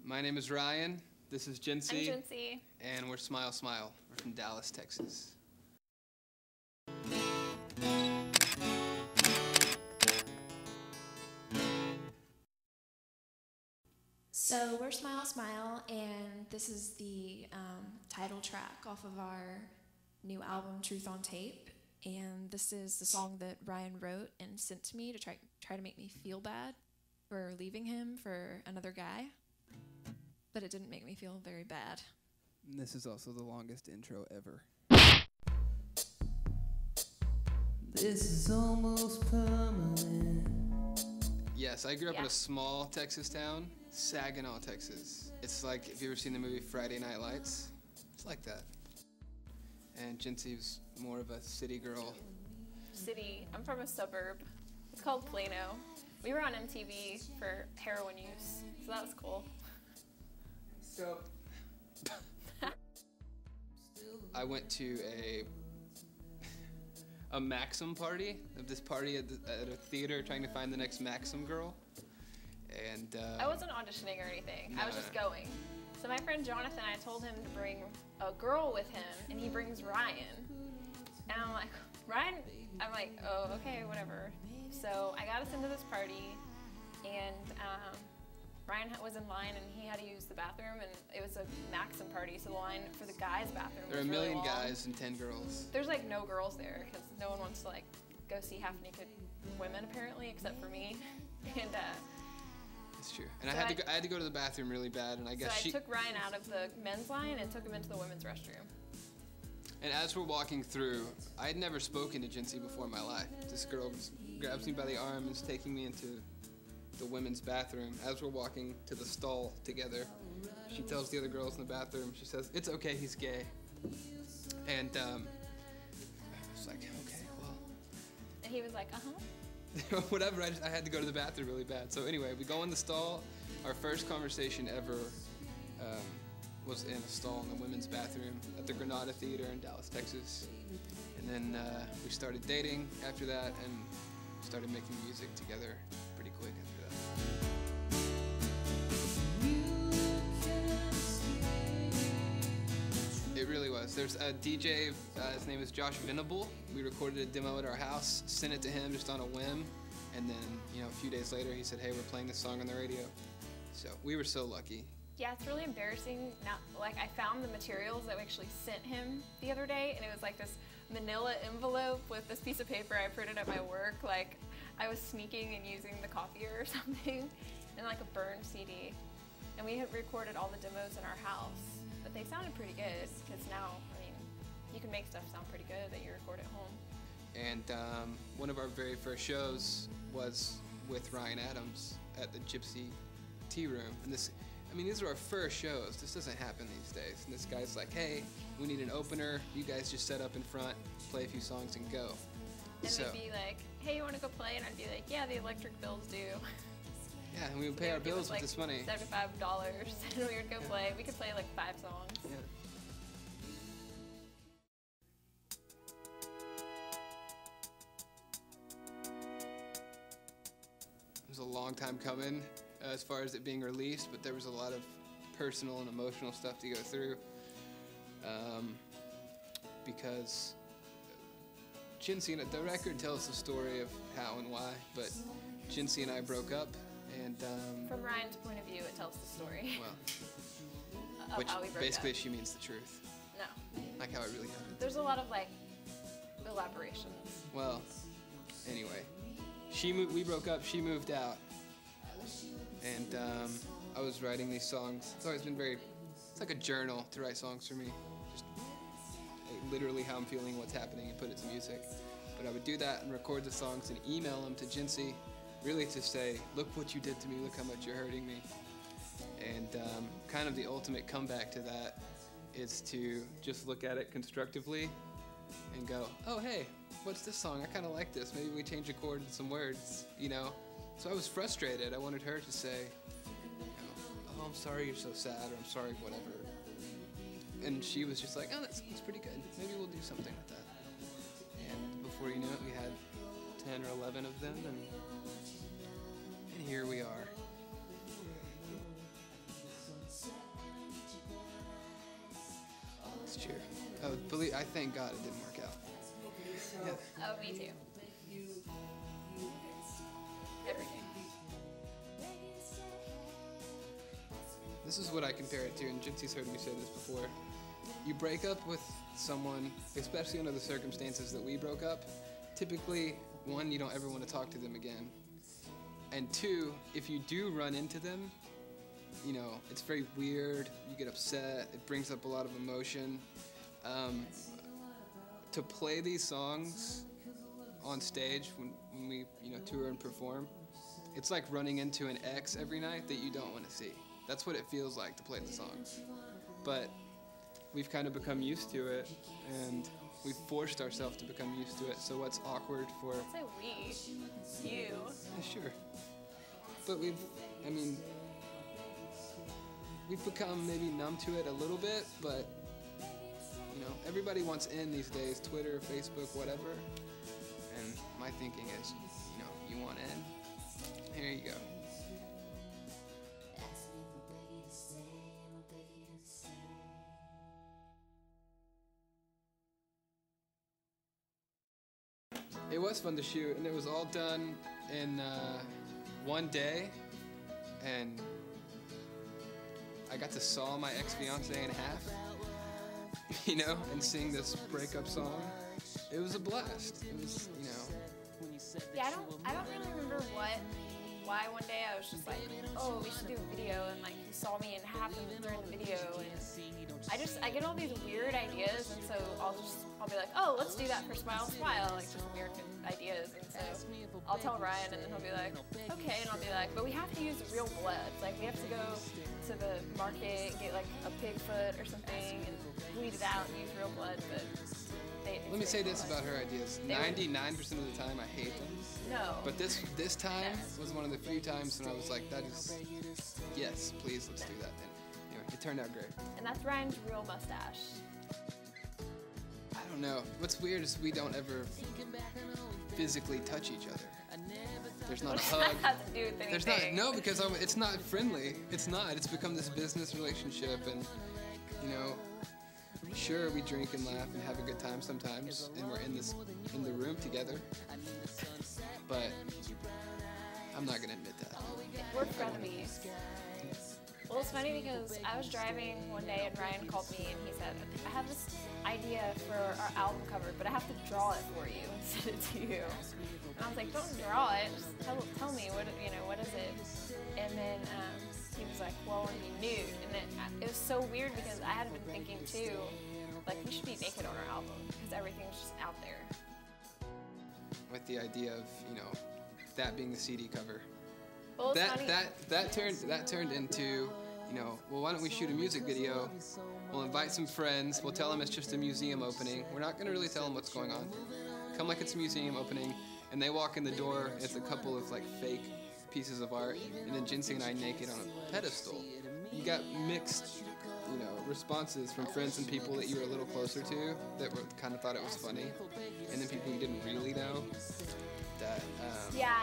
My name is Ryan. This is I'm Jinsey. Jinsey. And we're Smile Smile. We're from Dallas, Texas. So we're Smile Smile, and this is the title track off of our new album, Truth on Tape. And this is the song that Ryan wrote and sent to me to try to make me feel bad for leaving him for another guy. But it didn't make me feel very bad. And this is also the longest intro ever. This is almost permanent. Yes, I grew up in Yeah. a small Texas town, Saginaw, Texas. It's like, if you ever seen the movie Friday Night Lights, it's like that. And Jinsey was more of a city girl. City. I'm from a suburb. It's called Plano. We were on MTV for heroin use, so that was cool. So, I went to a Maxim party, of this party at a theater trying to find the next Maxim girl. And I wasn't auditioning or anything. I was No, just no. going. So my friend Jonathan, I told him to bring a girl with him, and he brings Ryan. And I'm like, Ryan? I'm like, oh, okay, whatever. So I got us into this party, and Ryan was in line, and he had to use the bathroom, and it was a Maxim party, so the line for the guys' bathroom there are was a really million long. guys and 10 girls. There's like no girls there, because no one wants to like go see half-naked women, apparently, except for me. And It's true. And So I had to go to the bathroom really bad, and I so guess I took Ryan out of the men's line and took him into the women's restroom. And as we're walking through, I had never spoken to Jinsey before in my life. This girl grabs me by the arm and is taking me into the women's bathroom. As we're walking to the stall together, she tells the other girls in the bathroom, she says, "It's okay, he's gay." And I was like, okay, well, And he was like, uh-huh. whatever, I had to go to the bathroom really bad. So anyway, we go in the stall. Our first conversation ever was in a stall in the women's bathroom at the Granada Theater in Dallas, Texas. And then we started dating after that and started making music together pretty quick after that. It really was. There's a DJ, his name is Josh Venable. We recorded a demo at our house, sent it to him just on a whim, and then, a few days later he said, "Hey, we're playing this song on the radio." So we were so lucky. Yeah, it's really embarrassing. Now, like, I found the materials that we actually sent him the other day, and it was like this manila envelope with this piece of paper I printed at my work. Like, I was sneaking and using the copier or something, and like a burned CD. And we had recorded all the demos in our house, but they sounded pretty good, because now, I mean, you can make stuff sound pretty good that you record at home. And one of our very first shows was with Ryan Adams at the Gypsy Tea Room. And these are our first shows. This doesn't happen these days. And this guy's like, "Hey, we need an opener. You guys just set up in front, play a few songs, and go." And So, we'd be like, "Hey, you want to go play?" And I'd be like, "Yeah, the electric bills do." yeah, and we would pay They our would give bills us, with like, this money. $75, and we would go play. We could play like 5 songs. Yeah. It was a long time coming as far as it being released, but there was a lot of personal and emotional stuff to go through because Jinsey and the record tells the story of how and why, but Jinsey and I broke up, and From Ryan's point of view, it tells the story well, of which how we broke basically up. she means the truth, No, like how it really happened. there's a lot of like elaborations. Well, anyway, we broke up, she moved out, and I was writing these songs. It's always been it's like a journal to write songs for me. Just like, literally how I'm feeling, what's happening, and put it to music. But I would do that and record the songs and email them to Jinsey, really to say, "Look what you did to me, look how much you're hurting me." And kind of the ultimate comeback to that is to just look at it constructively and go, "Oh, hey, what's this song? I kind of like this. Maybe we change a chord and some words, So I was frustrated. I wanted her to say, "Oh, I'm sorry you're so sad," or "I'm sorry, whatever." And she was just like, "Oh, that sounds pretty good. Maybe we'll do something with that." And before you knew it, we had 10 or 11 of them, and here we are. It's true. I thank God it didn't work out. Yeah. Oh, me too. Every day. This is what I compare it to, and Jinxie's heard me say this before. You break up with someone, especially under the circumstances that we broke up, typically, one, you don't ever want to talk to them again. And two, if you do run into them, you know, it's very weird, you get upset, it brings up a lot of emotion. To play these songs on stage when we, you know, tour and perform, it's like running into an ex every night that you don't want to see. That's what it feels like to play the songs. But we've kind of become used to it, and we've forced ourselves to become used to it. So what's awkward for... I'd say we. You. Yeah, sure. But we've become maybe numb to it a little bit, but, you know, everybody wants in these days, Twitter, Facebook, whatever. And my thinking is, you know, you want in? Here you go. It was fun to shoot, and it was all done in one day, and I got to saw my ex-fiance in half, you know, and sing this breakup song. It was a blast. It was, you know. Yeah, I don't really remember why one day I was just like, oh, we should do a video, and like he saw me in half during the video, and I get all these weird ideas, and so I'll be like, oh, let's do that for Smile Smile, like just weird ideas, and so I'll tell Ryan, and then he'll be like, okay, and I'll be like, but we have to use real blood, like we have to go to the market and get like a pig foot or something and bleed it out and use real blood, but let me say this about her ideas. 99% of the time I hate them. No. But this time was one of the few times when I was like, that is, yes, please, let's do that then. Anyway, it turned out great. And that's Ryan's real mustache. I don't know. What's weird is we don't ever physically touch each other. There's not a hug. What does that have to do with anything? There's not, no, because it's not friendly. It's not. It's become this business relationship, and, you know, sure, we drink and laugh and have a good time sometimes, and we're in the room together. But I'm not gonna admit that. We're frenemies. Well, it's funny because I was driving one day and Ryan called me and he said, I have this idea for our album cover, but I have to draw it for you and send it to you. And I was like, don't draw it. Just tell me what is it? And then he was like, well, I want to be nude. And then it was so weird because I had been thinking too, like we should be naked on our album because everything's just out there. With the idea of, you know, that being the CD cover. Well, that turned into, you know, well, why don't we shoot a music video? We'll invite some friends. We'll tell them it's just a museum opening. We're not gonna really tell them what's going on. Come like it's a museum opening, and they walk in the door. It's a couple of like fake pieces of art, and then Jinxie and I naked on a pedestal. You got mixed, you know, responses from friends and people that you were a little closer to that kind of thought it was funny, and then people you didn't really know that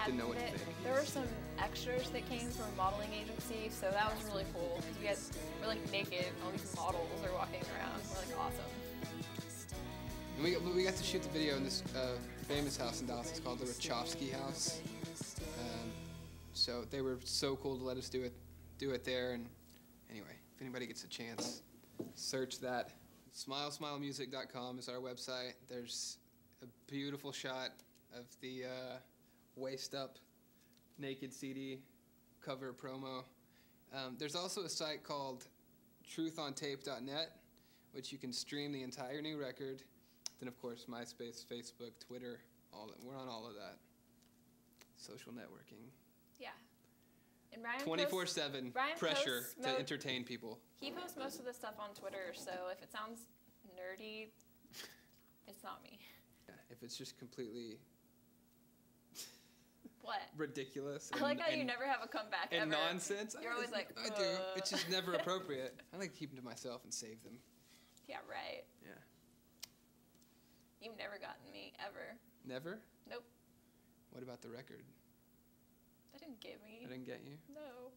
didn't know what to think. There were some extras that came from a modeling agency, so that was really cool because we're like naked, all these models are walking around. We're like awesome. And we got to shoot the video in this famous house in Dallas. It's called the Wachowski House. So they were so cool to let us do it there. And anyway, if anybody gets a chance, search that. SmileSmileMusic.com is our website. There's a beautiful shot of the waist up naked CD cover promo. There's also a site called truthontape.net, which you can stream the entire new record. Then of course MySpace, Facebook, Twitter, we're on all of that. Social networking. Yeah. And Ryan 24/7 pressure to entertain people. He posts most of the stuff on Twitter, so if it sounds nerdy, it's not me. Yeah, if it's just completely what? Ridiculous. I like how you never have a comeback and ever. Nonsense. You're always like, I do. It's just never appropriate. I like to keep them to myself and save them. Yeah, right. Yeah. You've never gotten me, ever. Never? Nope. What about the record? That didn't get me. I didn't get you? No.